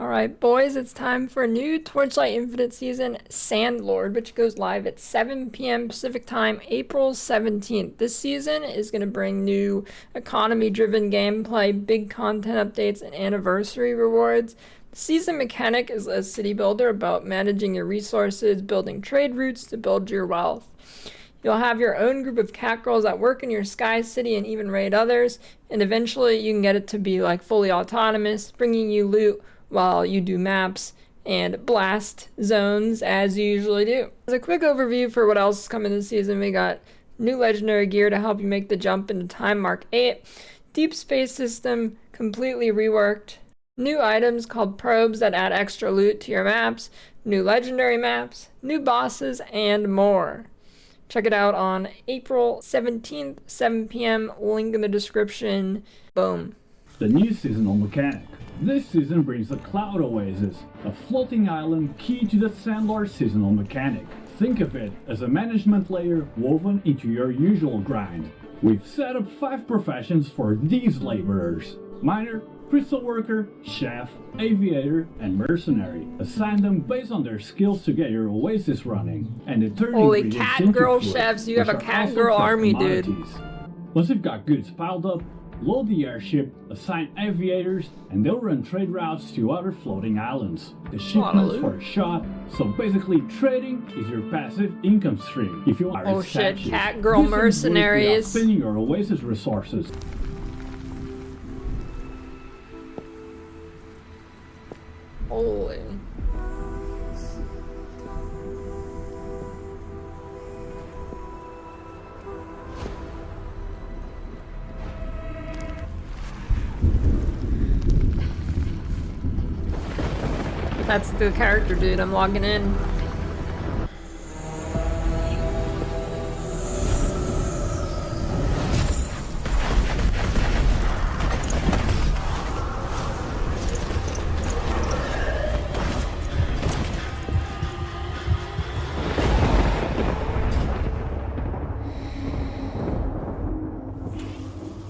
Alright boys, it's time for a new Torchlight Infinite season, Sandlord, which goes live at 7 p.m. Pacific Time, April 17th. This season is going to bring new economy-driven gameplay, big content updates, and anniversary rewards. The season mechanic is a city builder about managing your resources, building trade routes to build your wealth. You'll have your own group of cat girls that work in your sky city and even raid others, and eventually you can get it to be like fully autonomous, bringing you loot while you do maps and blast zones as you usually do. As a quick overview for what else is coming this season, we got new legendary gear to help you make the jump into Time Mark 8, deep space system completely reworked, new items called probes that add extra loot to your maps, new legendary maps, new bosses, and more. Check it out on April 17th, 7 p.m. Link in the description. Boom. The new seasonal mechanic. This season brings the Cloud Oasis, a floating island key to the Sandlord seasonal mechanic. Think of it as a management layer woven into your usual grind. We've set up 5 professions for these laborers: miner, crystal worker, chef, aviator, and mercenary. Assign them based on their skills to get your oasis running, and they turn holy cat girl chefs, you have a cat girl army, dude. Once you've got goods piled up, load the airship, assign aviators, and they'll run trade routes to other floating islands. The shipments for a shot, so basically trading is your passive income stream. If you are shit, cat girl mercenaries. Spending your oasis resources. Holy. That's the character, dude. I'm logging in.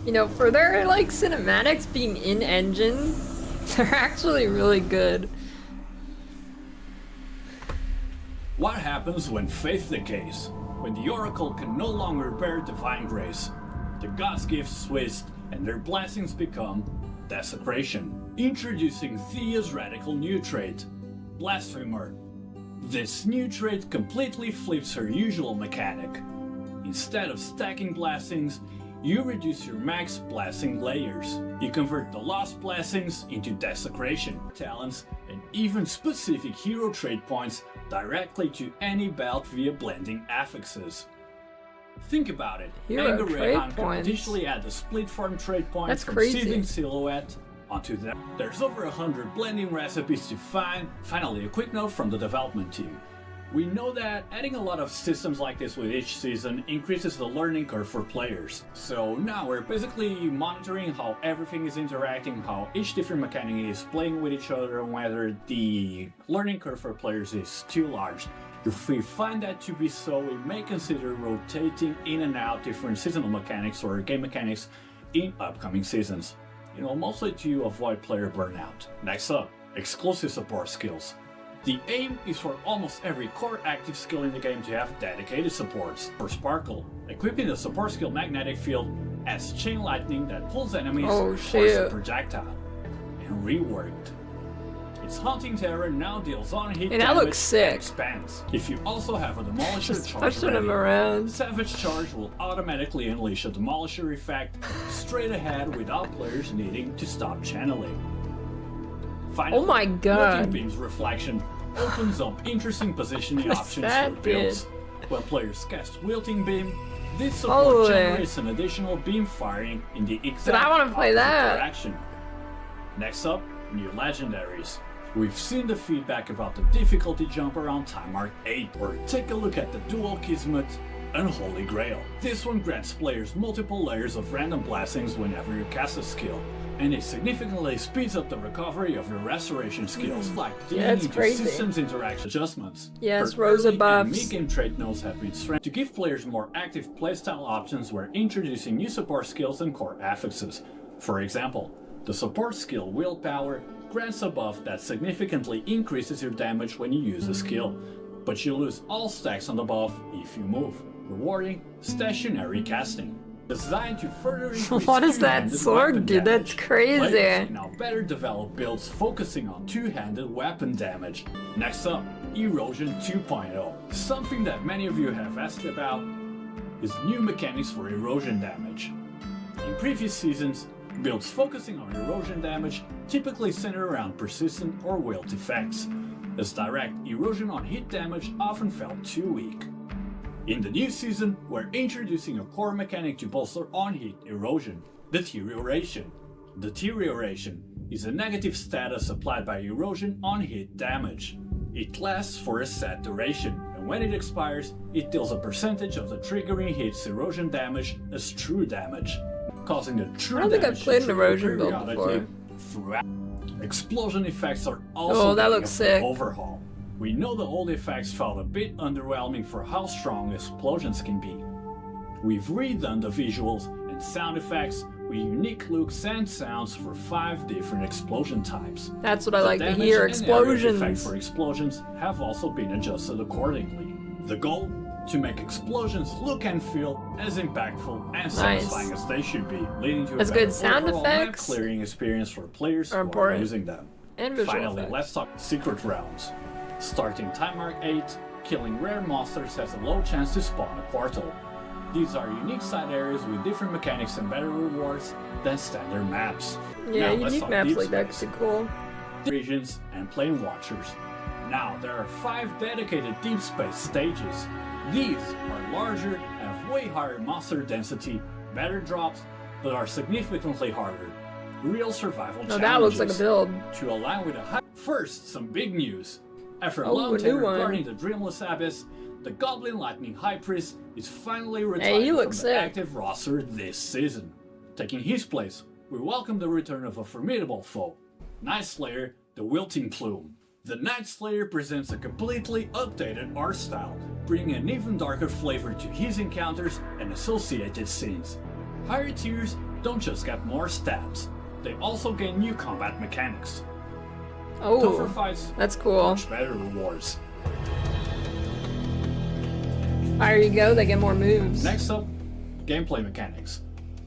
You know, for their like cinematics being in engine, they're actually really good. What happens when faith decays? When the Oracle can no longer bear divine grace? The gods' gifts twist, and their blessings become desecration. Introducing Thea's radical new trait, Blasphemer. This new trait completely flips her usual mechanic. Instead of stacking blessings, you reduce your max blessing layers. You convert the lost blessings into desecration, talents, and even specific hero trait points directly to any belt via blending affixes. Think about it. Anger Rehan can potentially add the split form trait point from Seething Silhouette onto that. There's over 100 blending recipes to find. Finally, a quick note from the development team. We know that adding a lot of systems like this with each season increases the learning curve for players. So now we're basically monitoring how everything is interacting, how each different mechanic is playing with each other, and whether the learning curve for players is too large. If we find that to be so, we may consider rotating in and out different seasonal mechanics or game mechanics in upcoming seasons. You know, mostly to avoid player burnout. Next up, exclusive support skills. The aim is for almost every core active skill in the game to have dedicated supports. For Sparkle, equipping the support skill Magnetic Field as chain lightning that pulls enemies towards the projectile. And reworked. Its Haunting Terror now deals on hit damage and expands. If you also have a Demolisher charge ready, Savage Charge will automatically unleash a Demolisher effect straight ahead without players needing to stop channeling. Finally, oh my god. Wilting Beam's reflection opens up interesting positioning options for builds. When players cast Wilting Beam, this support generates an additional beam firing in the exact opposite direction. Next up, new legendaries. We've seen the feedback about the difficulty jump around Time Mark 8, or take a look at the Dual Kismet Unholy Grail. This one grants players multiple layers of random blessings whenever you cast a skill, and it significantly speeds up the recovery of your restoration skills, like digging into systems interaction adjustments. Yes, Rosa buffs. And mid-game trait nodes have been strengthened to give players more active playstyle options where introducing new support skills and core affixes. For example, the support skill Willpower grants a buff that significantly increases your damage when you use a skill, but you lose all stacks on the buff if you move, rewarding stationary casting. Designed to further increase What is that two-handed sword, weapon dude? damage, That's crazy. players can now better develop builds focusing on two-handed weapon damage. Next up, Erosion 2.0. Something that many of you have asked about is new mechanics for erosion damage. In previous seasons, builds focusing on erosion damage typically center around persistent or wilt effects, as direct erosion on hit damage often felt too weak. In the new season, we're introducing a core mechanic to bolster on-hit erosion, deterioration. Deterioration is a negative status applied by erosion on hit damage. It lasts for a set duration, and when it expires, it deals a percentage of the triggering hit's erosion damage as true damage, causing the true I don't think I've damage played to an trigger erosion build periodically before. throughout. Explosion effects are also Oh, that getting looks a sick. overhaul. We know the old effects felt a bit underwhelming for how strong explosions can be. We've redone the visuals and sound effects with unique looks and sounds for 5 different explosion types. That's what I The like to damage hear. and area effects Explosions. for explosions have also been adjusted accordingly. The goal? To make explosions look and feel as impactful and satisfying as they should be, leading to That's a better good. Sound overall map effects clearing experience for players are who are important. using them. And visual Finally, effects. let's talk secret rounds. Starting Time Mark 8, killing rare monsters has a low chance to spawn a portal. These are unique side areas with different mechanics and better rewards than standard maps. Yeah, Now, let's unique talk maps deep like that could space, be cool. regions, and plane watchers. Now, there are 5 dedicated deep space stages. These are larger, have way higher monster density, better drops, but are significantly harder. Real survival No, challenges. that looks like a build. To align with a high. First, some big news. After a Oh, long a new tenure one. guarding the Dreamless Abyss, the Goblin Lightning High Priest is finally Hey, retired he from looks the sick. active roster this season. Taking his place, we welcome the return of a formidable foe, Night Slayer, the Wilting Plume. The Night Slayer presents a completely updated art style, bringing an even darker flavor to his encounters and associated scenes. Higher tiers don't just get more stats, they also gain new combat mechanics. Tougher Oh, fights, that's cool. much better rewards. Higher you go, they get more moves. Next up, gameplay mechanics.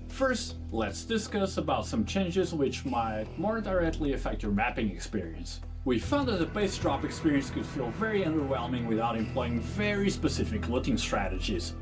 First, let's discuss about some changes which might more directly affect your mapping experience. We found that the base drop experience could feel very underwhelming without employing very specific looting strategies.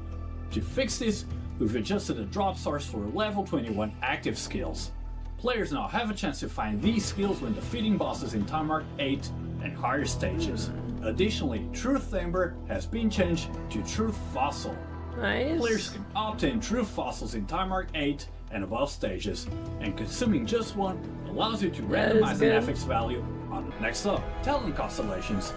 To fix this, we've adjusted the drop source for level 21 active skills. Players now have a chance to find these skills when defeating bosses in Time Mark 8 and higher stages. Additionally, Truth Amber has been changed to Truth Fossil. Nice. Players can obtain Truth Fossils in Time Mark 8 and above stages, and consuming just one allows you to That is randomize an good. FX value on. Next up, Talent Constellations.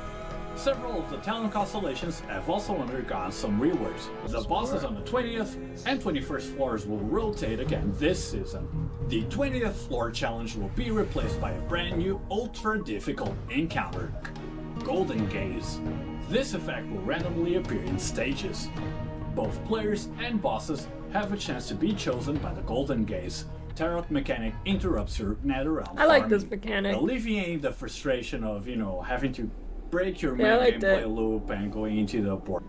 Several of the Talent Constellations have also undergone some reworks. The bosses on the 20th and 21st floors will rotate again this season. The 20th floor challenge will be replaced by a brand new ultra difficult encounter, Golden Gaze. This effect will randomly appear in stages. Both players and bosses have a chance to be chosen by the Golden Gaze. Tarot mechanic interrupts your netherrealm I like this farming, mechanic. alleviating the frustration of, having to break your main Yeah, I like gameplay that. loop and going into the board.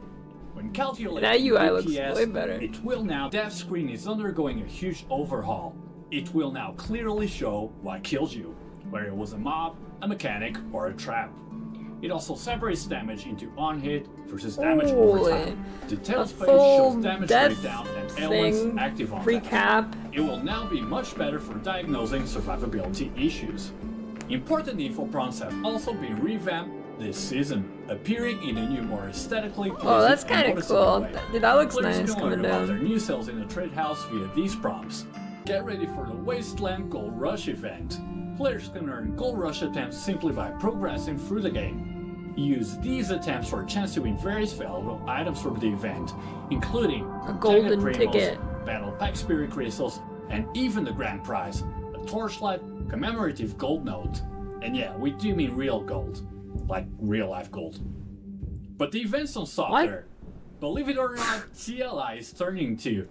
When calculating That UI looks DPS, way better. it will now. Death screen is undergoing a huge overhaul. It will now clearly show what killed you, whether it was a mob, a mechanic, or a trap. It also separates damage into on-hit versus damage over Holy. time. The A tail space full shows damage death breakdown and elements thing active on death. recap. It will now be much better for diagnosing survivability issues. Important info prompts have also been revamped this season, appearing in a new, more aesthetically pleasing Oh, that's and kind of noticeable cool. way. Dude, that looks Players nice can coming learn about their down. new cells in the trade house via these prompts. Get ready for the Wasteland Gold Rush event. Players can earn Gold Rush attempts simply by progressing through the game. Use these attempts for a chance to win various valuable items from the event, including A golden Jagged Primos, ticket. Battle Pack Spirit Crystals, and even the grand prize, a Torchlight commemorative gold note. And yeah, we do mean real gold, like real life gold. But the events don't stop What? there. Believe it or not, CLI is turning too.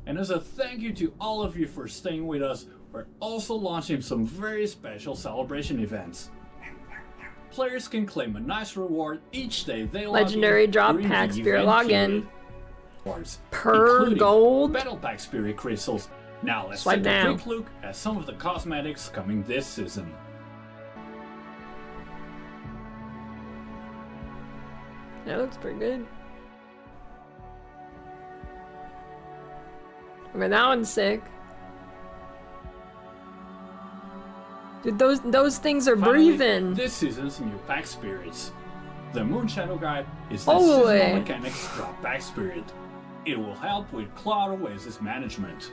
And as a thank you to all of you for staying with us, we're also launching some very special celebration events. Players can claim a nice reward each day they log in Legendary drop during pack the spirit event login. period. Per Including gold. Battle Pack Spirit Crystals. Now let's Swipe take down. a quick look at some of the cosmetics coming this season. That looks pretty good. I mean, that one's sick. Dude, those things are Finally, breathing. this season's new pack spirits. The Moonshadow Guide is the Holy. seasonal mechanics drop pack spirit. It will help with Cloud Oasis management.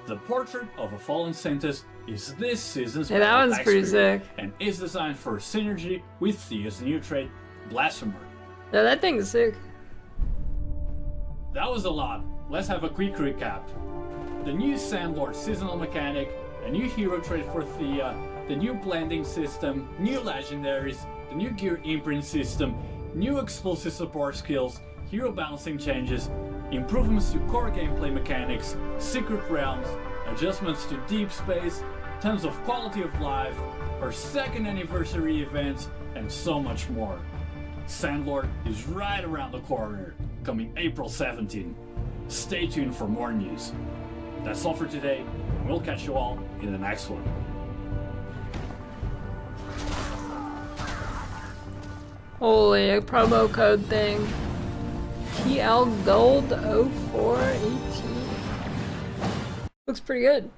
The Portrait of a Fallen Saintess is this season's Yeah, that battle one's pack pretty spirit sick. and is designed for synergy with Thea's new trait, Blasphemer. Yeah, that thing's sick. That was a lot. Let's have a quick recap. The new Sandlord seasonal mechanic, a new hero trait for Thea, the new blending system, new legendaries, the new gear imprint system, new explosive support skills, hero balancing changes, improvements to core gameplay mechanics, secret realms, adjustments to deep space, tons of quality of life, our second anniversary events, and so much more. Sandlord is right around the corner, coming April 17. Stay tuned for more news. That's all for today, and we'll catch you all in the next one. Holy, a promo code thing. TL Gold 0418. Looks pretty good.